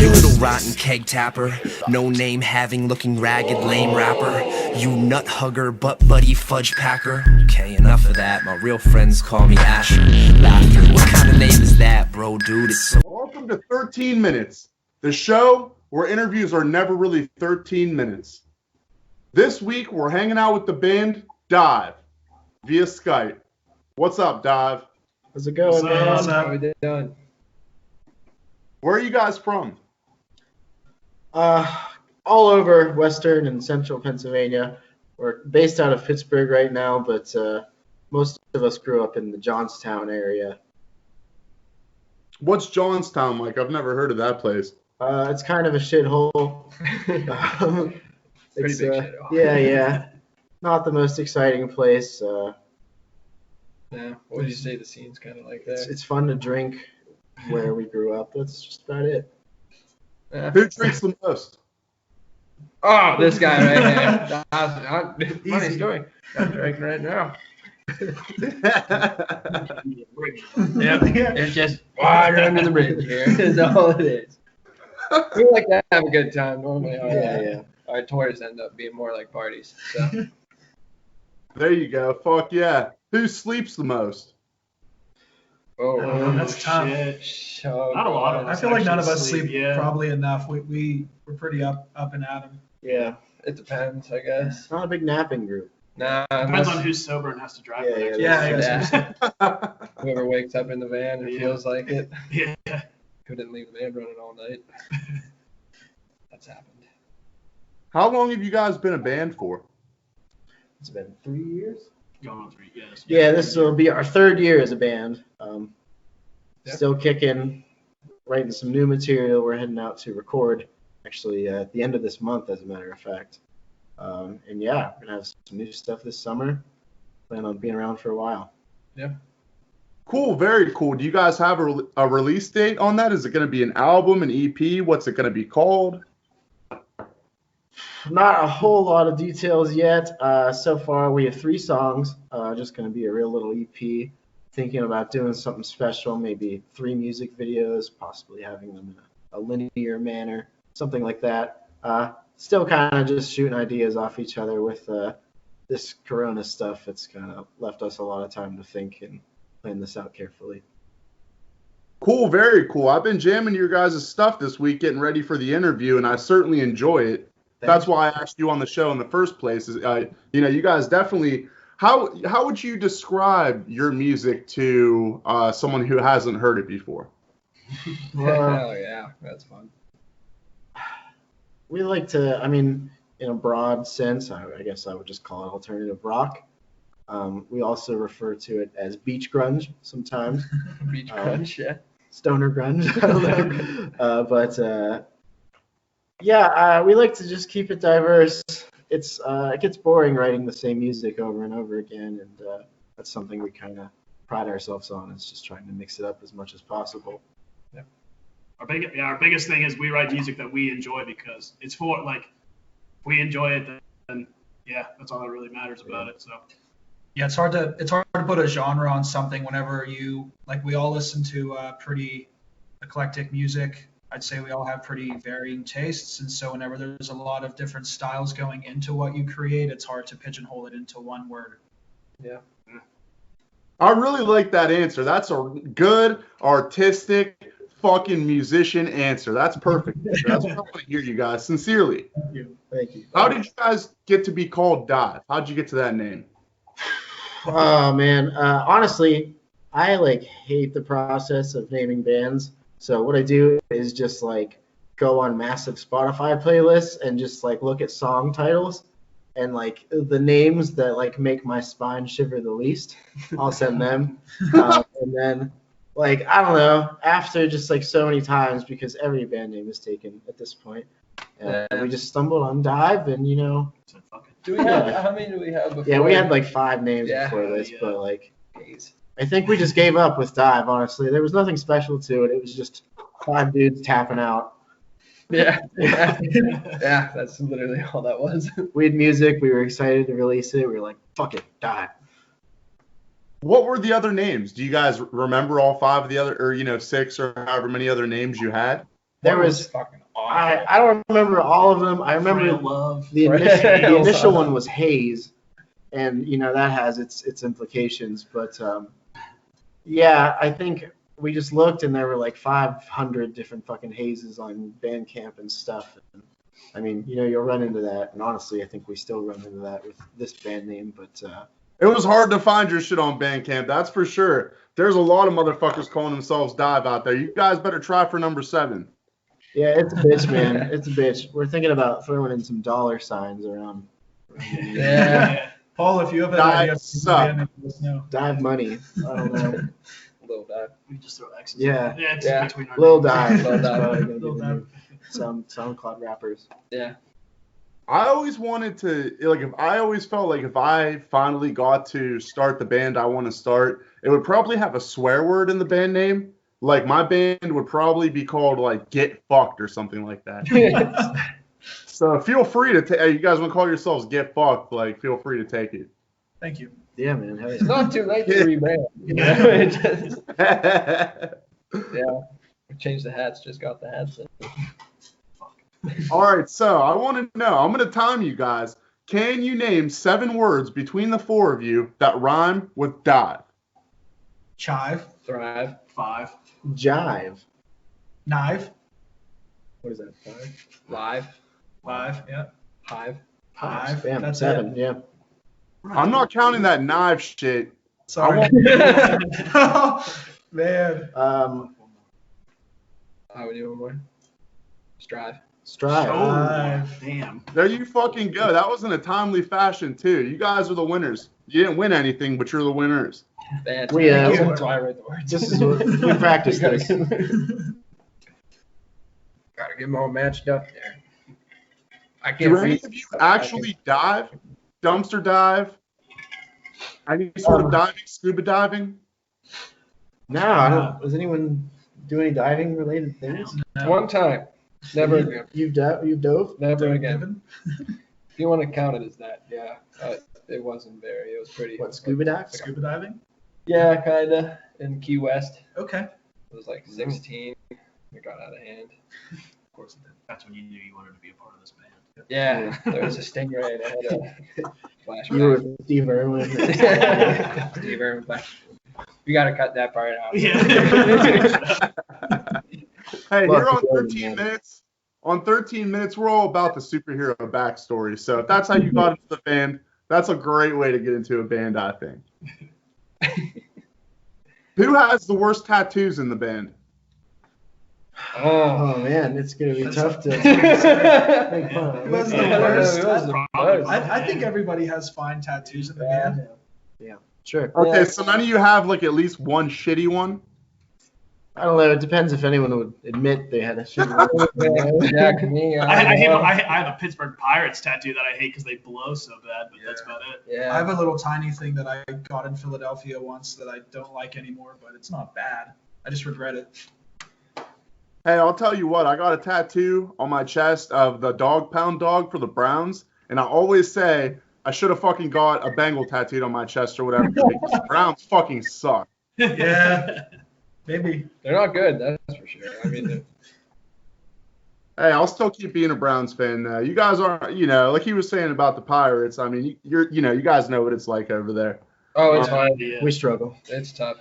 You little rotten keg tapper, no name having, looking ragged, lame rapper. You nut hugger, butt buddy fudge packer. Okay, enough of that. My real friends call me Asher. Laughter. What kind of name is that, bro, dude? It's so. Welcome to 13 Minutes, the show where interviews are never really 13 minutes. This week, we're hanging out with the band Dive via Skype. What's up, Dive? How's it going, man? What's up? How we doing? Where are you guys from? All over Western and Central Pennsylvania. We're based out of Pittsburgh right now, but most of us grew up in the Johnstown area. What's Johnstown like? I've never heard of that place. It's kind of a shithole. Pretty big shithole. Yeah. Not the most exciting place. Yeah. What would you say the scene's kind of like there? It's fun to drink where we grew up. That's just about it. Yeah. Who drinks the most? Oh, this guy right here. Funny story. I'm drinking right now. It's just water under the bridge here. Is all it is. We like to have a good time normally. Our tours end up being more like parties. So. There you go. Fuck yeah. Who sleeps the most? Oh, that's tough. Not a lot of us. I feel like none of us sleep yeah. probably enough. We're pretty up and at 'em. Yeah. It depends, I guess. It's not a big napping group. Nah, Depends on who's sober and has to drive. Yeah. Whoever wakes up in the van and feels like it. Yeah. Who didn't leave the van running all night. That's happened. How long have you guys been a band for? It's been 3 years. Going on 3, yes. Yeah, this will be our 3rd year as a band. Yeah. Still kicking, writing some new material. We're heading out to record, actually, at the end of this month, as a matter of fact. And yeah, we're going to have some new stuff this summer. Plan on being around for a while. Yeah. Cool, very cool. Do you guys have a release date on that? Is it going to be an album, an EP? What's it going to be called? Not a whole lot of details yet. So far, we have 3 songs. Just going to be a real little EP. Thinking about doing something special, maybe 3 music videos, possibly having them in a linear manner, something like that. Still kind of just shooting ideas off each other with this Corona stuff. It's kind of left us a lot of time to think and plan this out carefully. Cool, very cool. I've been jamming your guys' stuff this week, getting ready for the interview, and I certainly enjoy it. That's why I asked you on the show in the first place. You guys definitely. How would you describe your music to someone who hasn't heard it before? Oh yeah, that's fun. We like to, in a broad sense, I guess I would just call it alternative rock. We also refer to it as beach grunge sometimes. Beach grunge, yeah. Stoner grunge, I don't know. We like to just keep it diverse. It gets boring writing the same music over and over again, and that's something we kind of pride ourselves on. Is just trying to mix it up as much as possible. Yeah. Our biggest thing is we write music that we enjoy because it's for if we enjoy it, then yeah, that's all that really matters about it. So. Yeah, it's hard to put a genre on something whenever we all listen to pretty eclectic music. I'd say we all have pretty varying tastes, and so whenever there's a lot of different styles going into what you create, it's hard to pigeonhole it into one word. Yeah. I really like that answer. That's a good, artistic, fucking musician answer. That's perfect. That's what I want to hear, you guys. Sincerely. Thank you. How did you guys get to be called Dive? How'd you get to that name? Oh man, honestly, I hate the process of naming bands. So what I do is just go on massive Spotify playlists and just look at song titles and the names that make my spine shiver the least. I'll send them, and then I don't know, after just so many times, because every band name is taken at this point, we just stumbled on Dive, and Do we have how many do we have before? yeah, we had 5 names before this, but I think we just gave up with Dive, honestly. There was nothing special to it. It was just 5 dudes tapping out. Yeah, that's literally all that was. We had music. We were excited to release it. We were like, fuck it, Dive. What were the other names? Do you guys remember all 5 of the other, or 6 or however many other names you had? There was fucking awful. I don't remember all of them. I remember Real love. the Real initial love. one was Haze, and that has its implications. But yeah, I think we just looked and there were like 500 different fucking Hazes on Bandcamp and stuff. And, I mean, you'll run into that, and honestly, I think we still run into that with this band name. But It was hard to find your shit on Bandcamp, that's for sure. There's a lot of motherfuckers calling themselves Dive out there. You guys better try for number 7. yeah, it's a bitch, man. It's a bitch. We're thinking about throwing in some dollar signs around. Yeah. Paul, if you have an Dive idea, suck. let us know. Dive money. I don't know. Little dive. We just throw X's. Yeah. Yeah, it's Yeah. between our Lil names. Dive. Lil That's Dive. probably gonna be Lil the Dive. new- Some SoundCloud rappers. Yeah. I always wanted to, I always felt like if I finally got to start the band I want to start, it would probably have a swear word in the band name. Like, my band would probably be called, like, Get Fucked or something like that. So feel free to, you guys want to call yourselves Get Fucked, like, feel free to take it. Thank you. Yeah, man. Hell It's yeah. not too late to rebrand. Yeah. It just- yeah. We changed the hats, just got the hats in. All right, so I want to know, I'm going to time you guys. Can you name 7 words between the 4 of you that rhyme with dive? Chive, Thrive. 5. Jive. knife, What is that? 5? Live. 5, yeah. Hive. Hive. Bam. That's 7. it. Yeah. I'm not counting that knife shit. Sorry. Man. How we doing more? Strive. Strive. Oh, damn. There you fucking go. That was in a timely fashion, too. You guys are the winners. You didn't win anything, but you're the winners. Fantastic. We, That's why I write the words. This is what we practice this. Gotta get them all matched up there. I Do can't any read. of you actually dive? Dumpster dive? Any sort of diving? Scuba diving? No, I don't. Does anyone do any diving related things? One time. Never again. You've dove? Never again. If you want to count it as that, yeah. It wasn't very. It was pretty. What, scuba dive? Scuba diving? Yeah, kinda. In Key West. Okay. It was like 16. It got out of hand. Of course, that's when you knew you wanted to be a part of this band. Yeah, there was a stingray and I had a flashback. You were with Steve Irwin. Steve Irwin flash. You gotta cut that part out. Yeah. Hey, Look, here on good, 13 man. minutes. On 13 minutes, we're all about the superhero backstory. So if that's how you got into the band, that's a great way to get into a band, I think. Who has the worst tattoos in the band? Oh man, it's gonna be tough to make fun of. Who has the Yeah, worst? it was the Probably. worst. I think everybody has fine tattoos in the band. Sure. Okay, Yeah. so none of you have like at least one shitty one? I don't know. It depends if anyone would admit they had a shit. Yeah, me. I have a Pittsburgh Pirates tattoo that I hate because they blow so bad, but that's about it. Yeah. I have a little tiny thing that I got in Philadelphia once that I don't like anymore, but it's not bad. I just regret it. Hey, I'll tell you what, I got a tattoo on my chest of the dog pound dog for the Browns, and I always say I should have fucking got a Bengal tattooed on my chest or whatever. Because the Browns fucking suck. Yeah. Maybe. They're not good, that's for sure. I mean, Hey, I'll still keep being a Browns fan. You guys are, like he was saying about the Pirates. I mean, you guys know what it's like over there. oh, it's fine. Yeah. We struggle. It's tough.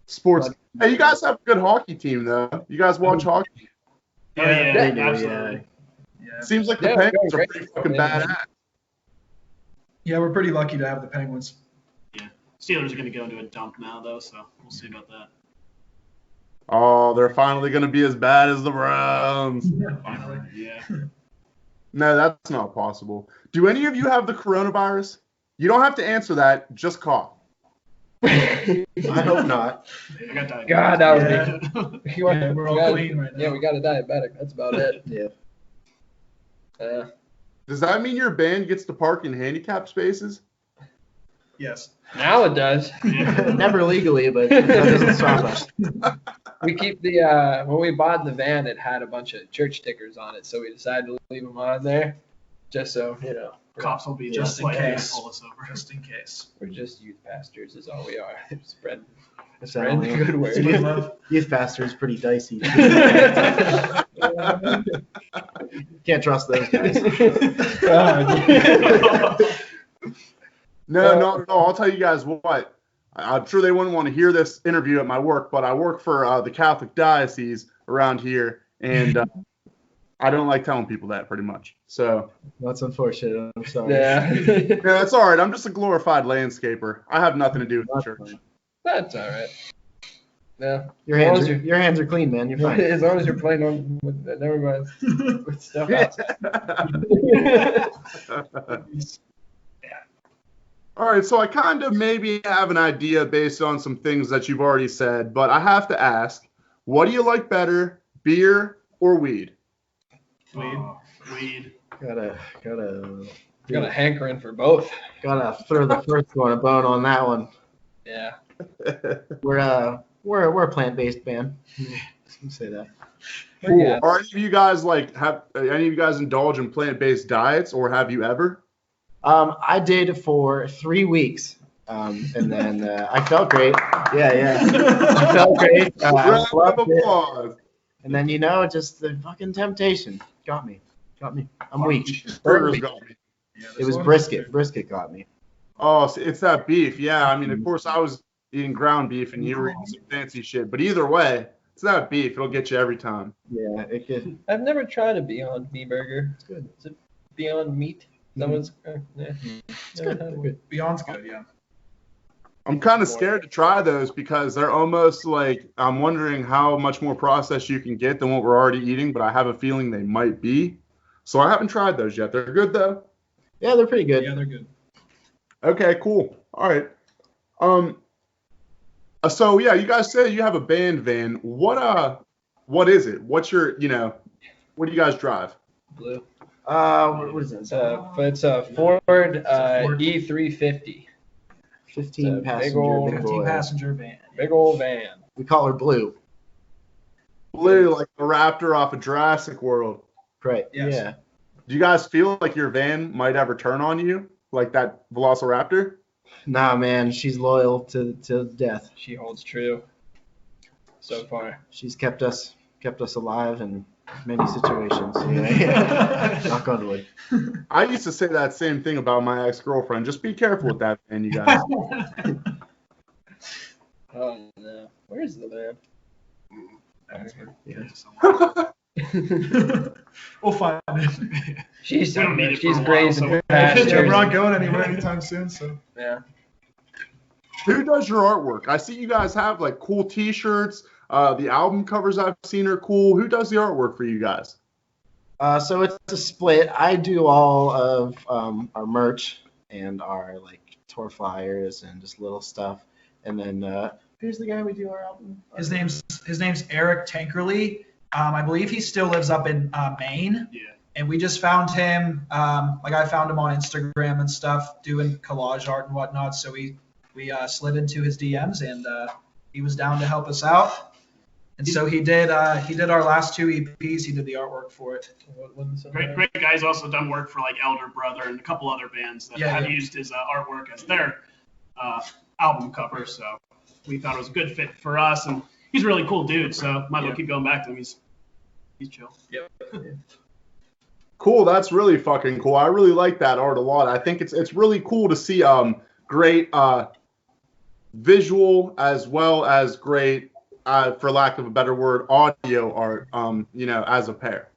Sports. Hey, you guys have a good hockey team, though. You guys watch hockey? Oh, yeah, They do, absolutely. Yeah. Seems like the Yeah, Penguins are great. pretty fucking badass. Yeah, we're pretty lucky to have the Penguins. Steelers are going to go into a dump now, though, so we'll see about that. Oh, they're finally going to be as bad as the Browns. Finally. Yeah. No, that's not possible. Do any of you have the coronavirus? You don't have to answer that. Just cough. I hope not. I got diabetes. God, that was Yeah. me. You want- Yeah, we're all we got- clean right now. Yeah, we got a diabetic. That's about it. Yeah. Does that mean your band gets to park in handicap spaces? Yes. Now it does. Yeah. Never legally, but that doesn't stop us. We keep the when we bought the van, it had a bunch of church stickers on it, so we decided to leave them on there, just so Cops will be Just just in like case. pull us over. Just in case. we're just youth pastors, is all we are. Spread So, the good That's what I word. love. Youth pastor is pretty dicey. Can't trust those guys. No, not at all. I'll tell you guys what. I'm sure they wouldn't want to hear this interview at my work, but I work for the Catholic diocese around here, and I don't like telling people that pretty much. So That's unfortunate. I'm sorry. Yeah. yeah, it's all right. I'm just a glorified landscaper. I have nothing to do with the church. That's all right. Yeah. Your hands are clean, man. You're fine. As long as you're playing on with never mind with stuff outside. All right, so I kind of maybe have an idea based on some things that you've already said, but I have to ask, what do you like better, beer or weed? Weed. Gotta Got a hankering for both. throw the first one a bone on that one. Yeah. We're a plant-based band. Say that. Cool. Yeah. Are any of you guys have any of you guys indulge in plant-based diets, or have you ever? I did for 3 weeks, and then I felt great. Yeah. I felt great. I Round loved of it. applause. And then just the fucking temptation got me. I'm weak. Burgers got me. It was brisket. Brisket got me. Oh, so it's that beef. Yeah, I mean, of course, I was eating ground beef and you were eating some fancy shit. But either way, it's that beef. It'll get you every time. Yeah, it could. I've never tried a Beyond Meat burger. It's good. Is it Beyond Meat? That one's yeah. It's good. They're good. Beyond's good, yeah. I'm kind of scared to try those because they're almost like I'm wondering how much more processed you can get than what we're already eating, but I have a feeling they might be. So I haven't tried those yet. They're good though. Yeah, they're pretty good. Yeah, they're good. Okay, cool. All right. So yeah, you guys said you have a band van. What is it? What's your, what do you guys drive? Blue. What is it? It's a Ford E350. 15 big passenger. old- big 15 boy. passenger van. Big old van. We call her Blue. Blue, like the raptor off of Jurassic World. Right. Yes. Yeah. Do you guys feel like your van might ever turn on you, like that Velociraptor? Nah, man, she's loyal to death. She holds true. So far. She's kept us alive in many situations. Yeah. Knock on wood. I used to say that same thing about my ex-girlfriend. Just be careful with that van, you guys. Oh no. Where's the van? We'll find it. She's We don't need it for she's a while, grazing so- Yeah, pastures. we're not going anywhere anytime soon, so. Yeah. Who does your artwork? I see you guys have like cool T-shirts. The album covers I've seen are cool. Who does the artwork for you guys? So it's a split. I do all of our merch and our tour flyers and just little stuff. And then who's the guy we do our album? His name's Eric Tankerly. I believe he still lives up in Maine. Yeah. And we just found him. I found him on Instagram and stuff, doing collage art and whatnot. So we slid into his DMs, and he was down to help us out. And so he did our last 2 EPs. He did the artwork for it. Great guy's also done work for Elder Brother and a couple other bands that have used his artwork as their album cover. So we thought it was a good fit for us, and he's a really cool dude. So might as well keep going back to him. He's chill. Yep. Cool. That's really fucking cool. I really like that art a lot. I think it's really cool to see great visual as well as great, for lack of a better word, audio art. As a pair.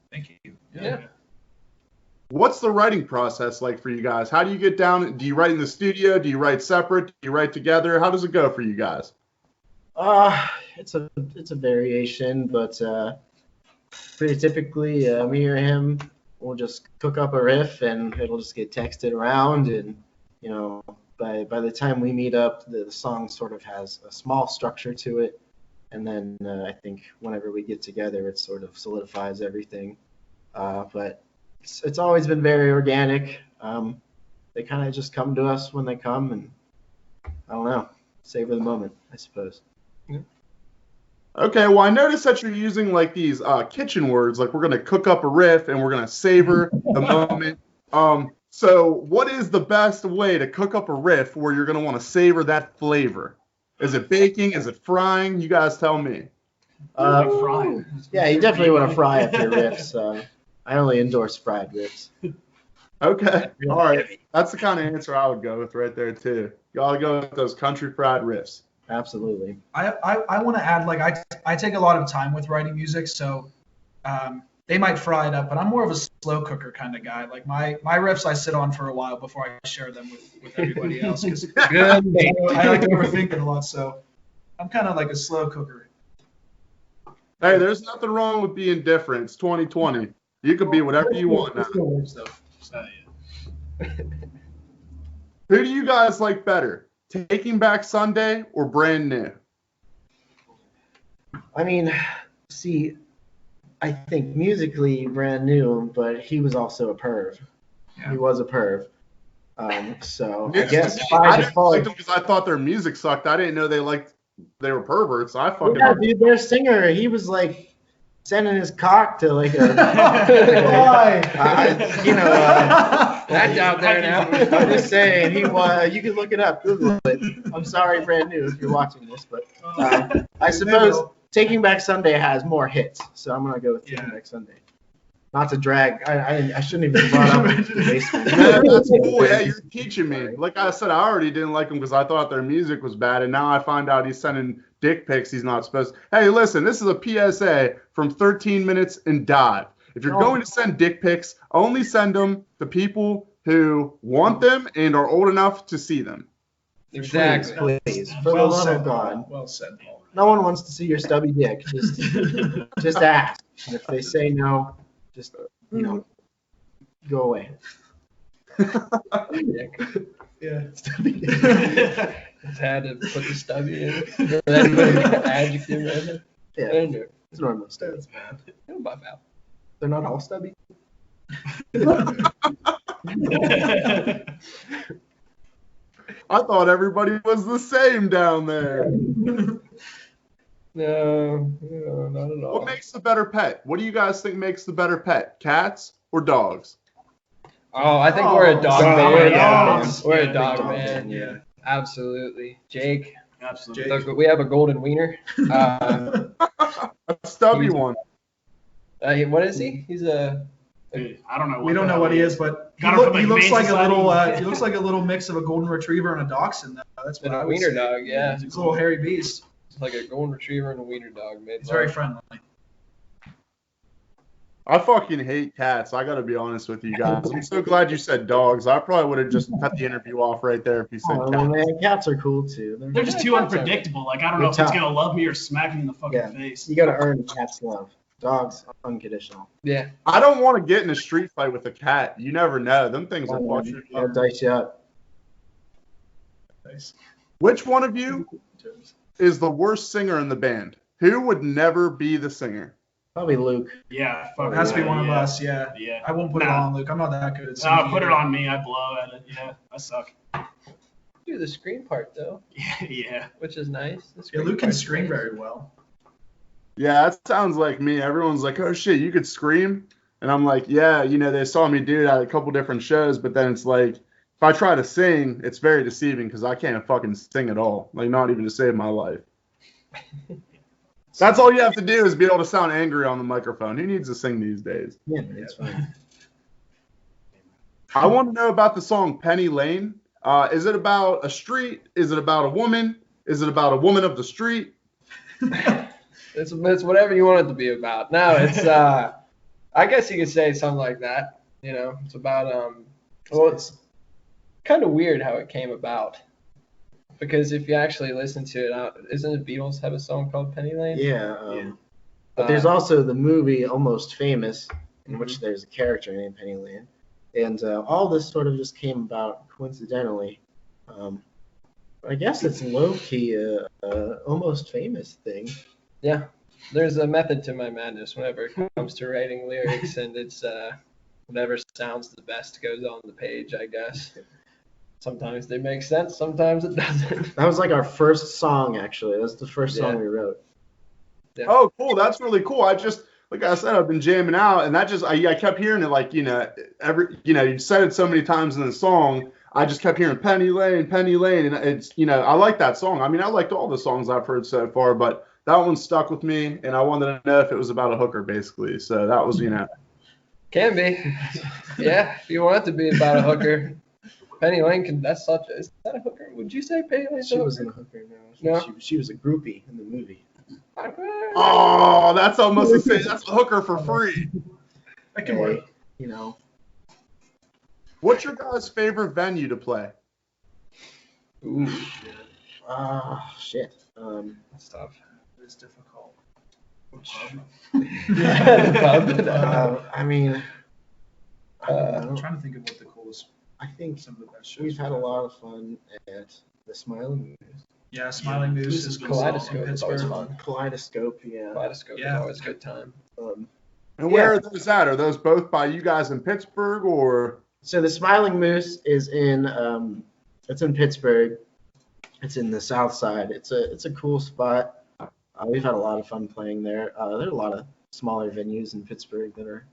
Thank you. Yeah. What's the writing process like for you guys? How do you get down? Do you write in the studio? Do you write separate? Do you write together? How does it go for you guys? It's a variation, but pretty typically me or him will just cook up a riff and it'll just get texted around, and by the time we meet up, the song sort of has a small structure to it, and then I think whenever we get together, it sort of solidifies everything. But it's always been very organic. They kind of just come to us when they come, and I don't know, savor the moment, I suppose. Okay, well, I noticed that you're using these kitchen words, like we're going to cook up a riff and we're going to savor the moment. So what is the best way to cook up a riff where you're going to want to savor that flavor? Is it baking? Is it frying? You guys tell me. Frying. Yeah, you definitely want to fry up your riffs. I only endorse fried ribs. Okay. All right. That's the kind of answer I would go with right there too. You gotta go with those country fried riffs. Absolutely. I want to add, like, I take a lot of time with writing music, so they might fry it up, but I'm more of a slow cooker kind of guy. Like my riffs I sit on for a while before I share them with everybody else, because I like to overthink it a lot, so I'm kind of like a slow cooker. Hey, there's nothing wrong with being different. It's 2020. You can be whatever you want now. Who do you guys like better? Taking Back Sunday or Brand New? I mean, see, I think musically Brand New, but he was also a perv. Yeah. He was a perv. So I I guess by didn't default. like them because I thought their music sucked. I didn't know they were perverts. I fucking Yeah, dude, their singer, he was like sending his cock to like a. That's out there now. I'm just saying, he was. You can look it up, Google it. I'm sorry, Brand New, if you're watching this, but I suppose Taking Back Sunday has more hits, so I'm gonna go with Taking Back Sunday. Not to drag, I shouldn't even brought up the basement. Yeah, that's cool. Yeah, you're teaching me. Like I said, I already didn't like him because I thought their music was bad, and now I find out he's sending dick pics he's not supposed to. Hey, listen, this is a PSA from 13 Minutes and Dive. If you're going to send dick pics, only send them to people who want them and are old enough to see them. Exactly. Please, for the love of God. Well said, Paul. No one wants to see your stubby dick. Just ask. And if they say no, just, go away. Yeah. Stubby dick. Just had to put the stubby in. That adjective in it. Yeah, it's normal stubby. They're not all stubby. I thought everybody was the same down there. No, not at all. What makes the better pet? What do you guys think makes the better pet? Cats or dogs? Oh, I think we're a dog Oh, man. we're a Yeah. dog We're a Big dog dog man. fan, yeah. Absolutely. Jake, Absolutely. we have a golden wiener. A stubby He's- one. What is he? He's a. I don't know. We don't know what he is, but he, Got him from the he looks Humane like a little. Society. He looks like a little mix of a golden retriever and a dachshund. That's what I A would wiener say. dog, yeah. He's a little hairy beast. It's like a golden retriever and a wiener dog. He's very friendly. I fucking hate cats. I gotta be honest with you guys. I'm so glad you said dogs. I probably would have just cut the interview off right there if you said Oh, cats. man, cats are cool too. They're just too unpredictable. Like, I don't know if it's tough. going to love me or smack me in the fucking Yeah. face. You gotta earn cats' love. Dogs, unconditional. Yeah. I don't want to get in a street fight with a cat. You never know. Them things will fuck you They'll up. dice you up. Nice. Which one of you is the worst singer in the band? Who would never be the singer? Probably Luke. Yeah, fuck It has to be yeah, one of yeah. us. Yeah. Yeah. I won't put it Nah. on Luke. I'm not that good at singing. Put it on me. I blow at it. Yeah, I suck. Do the scream part though, Yeah. which is nice. The Yeah, scream Luke can part's scream nice. very well. Yeah, that sounds like me. Everyone's like, oh shit, you could scream? And I'm like, yeah, they saw me do it at a couple different shows, but then it's like, if I try to sing, it's very deceiving because I can't fucking sing at all. Like, not even to save my life. That's all you have to do is be able to sound angry on the microphone. Who needs to sing these days? Yeah, it's fine. I want to know about the song Penny Lane. Is it about a street? Is it about a woman? Is it about a woman of the street? It's whatever you want it to be about. No, it's I guess you could say something like that. It's about well, it's kind of weird how it came about. Because if you actually listen to it, isn't the Beatles have a song called Penny Lane? Yeah. But there's also the movie Almost Famous, in which there's a character named Penny Lane. And all this sort of just came about coincidentally. I guess it's low-key Almost Famous thing. Yeah. There's a method to my madness whenever it comes to writing lyrics, and it's whatever sounds the best goes on the page, I guess. Sometimes they make sense, sometimes it doesn't. That was like our first song, actually. That's the first song we wrote. Yeah. Oh, cool. That's really cool. Like I said, I've been jamming out, and that I kept hearing it like, you said it so many times in the song. I just kept hearing Penny Lane, and it's, I like that song. I mean, I liked all the songs I've heard so far, but that one stuck with me, and I wanted to know if it was about a hooker, basically. So that was, Can be. Yeah, if you want it to be about a hooker. Penny Lane is that a hooker? Would you say Penny Lane's a She hooker? wasn't a hooker, no. No? She was a groupie in the movie. Oh, that's almost the same. That's a hooker for free. That can work. You know, What's your guys' favorite venue to play? Ooh, shit. that's tough. It's difficult. Yeah, the pub. I mean, I don't I'm know. trying to think of what the coolest, I think some of the best shows. we've had a lot of fun at the Smiling Moose. Yeah, Smiling Moose Moose is has been cool. Kaleidoscope In is always Pittsburgh. fun. Kaleidoscope, yeah. Kaleidoscope Yeah. is always a good time. And where are those at? Are those both by you guys in Pittsburgh or? So the Smiling Moose is it's in Pittsburgh. It's in the South Side. It's a cool spot. We've had a lot of fun playing there. There are a lot of smaller venues in Pittsburgh that are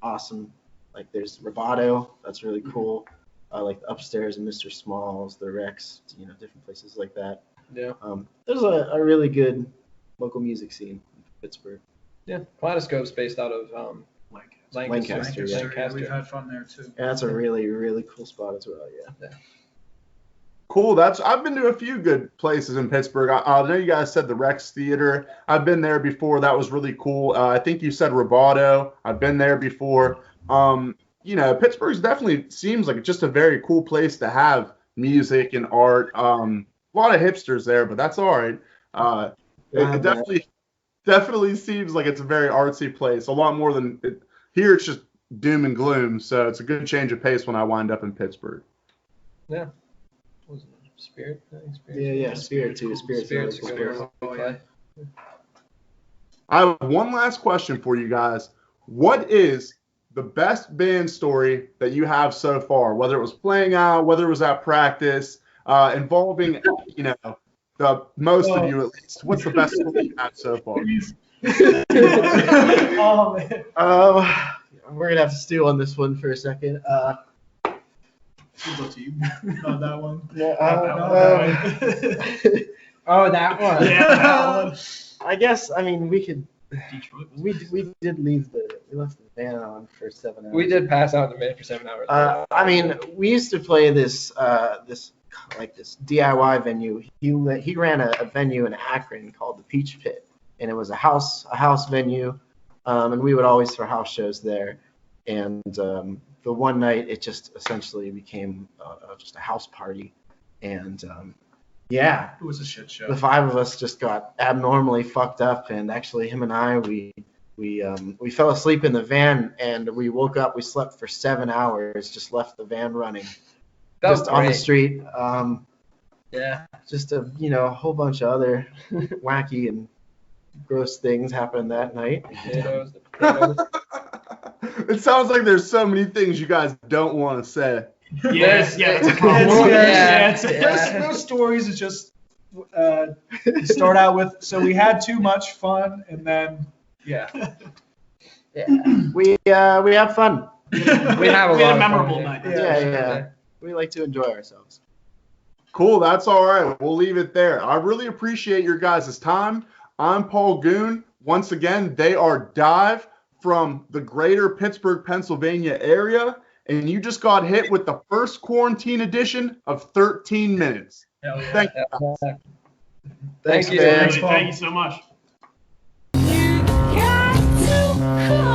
awesome. Like there's Roboto, that's really cool. Like the Upstairs and Mr. Smalls, the Rex, different places like that. Yeah. There's a really good local music scene in Pittsburgh. Yeah. Kaleidoscope's based out of Lancaster, Lancaster, yeah. yeah, we've had fun there too. Yeah, that's a really, really cool spot as well, yeah. Cool. I've been to a few good places in Pittsburgh. I know you guys said the Rex Theater. I've been there before. That was really cool. I think you said Roboto. I've been there before. Pittsburgh's definitely seems like just a very cool place to have music and art. A lot of hipsters there, but that's all right. It definitely seems like it's a very artsy place. A lot more than here. It's just doom and gloom. So it's a good change of pace when I wind up in Pittsburgh. Yeah. What was it? Spirit? Yeah, Spirit too. Spirit's Spirit's a really good cool. one. Okay. I have one last question for you guys. What is the best band story that you have so far, whether it was playing out, whether it was at practice, involving, the most of you at least? What's the best story you had so far? Oh man. We're gonna have to stew on this one for a second. It's up to you. Not that one. Oh, that one. Yeah, that one. I guess we could. Detroit. We left the van on for 7 hours. We did pass out in the van for 7 hours. We used to play this DIY venue. He ran a venue in Akron called the Peach Pit, and it was a house venue, and we would always throw house shows there. And the one night it just essentially became just a house party, and It was a shit show. the 5 of us just got abnormally fucked up, and actually him and I we fell asleep in the van, and we woke up. We slept for 7 hours, just left the van running, That was just on the great. street. Yeah. Just a whole bunch of other wacky and gross things happened that night. Potatoes. It sounds like there's so many things you guys don't want to say. Yes, yeah, that's a problem. Those stories is just start out with. So we had too much fun, and then Yeah. We have fun. We have We had a of memorable fun, night. Yeah. We like to enjoy ourselves. Cool, that's all right. We'll leave it there. I really appreciate your guys' time. I'm Paul Goon. Once again, they are Dive from the greater Pittsburgh, Pennsylvania area, and you just got hit with the first quarantine edition of 13 minutes. hell yeah. Thank you. Thanks, you. man. Thanks, Paul. Thank you so much. You got to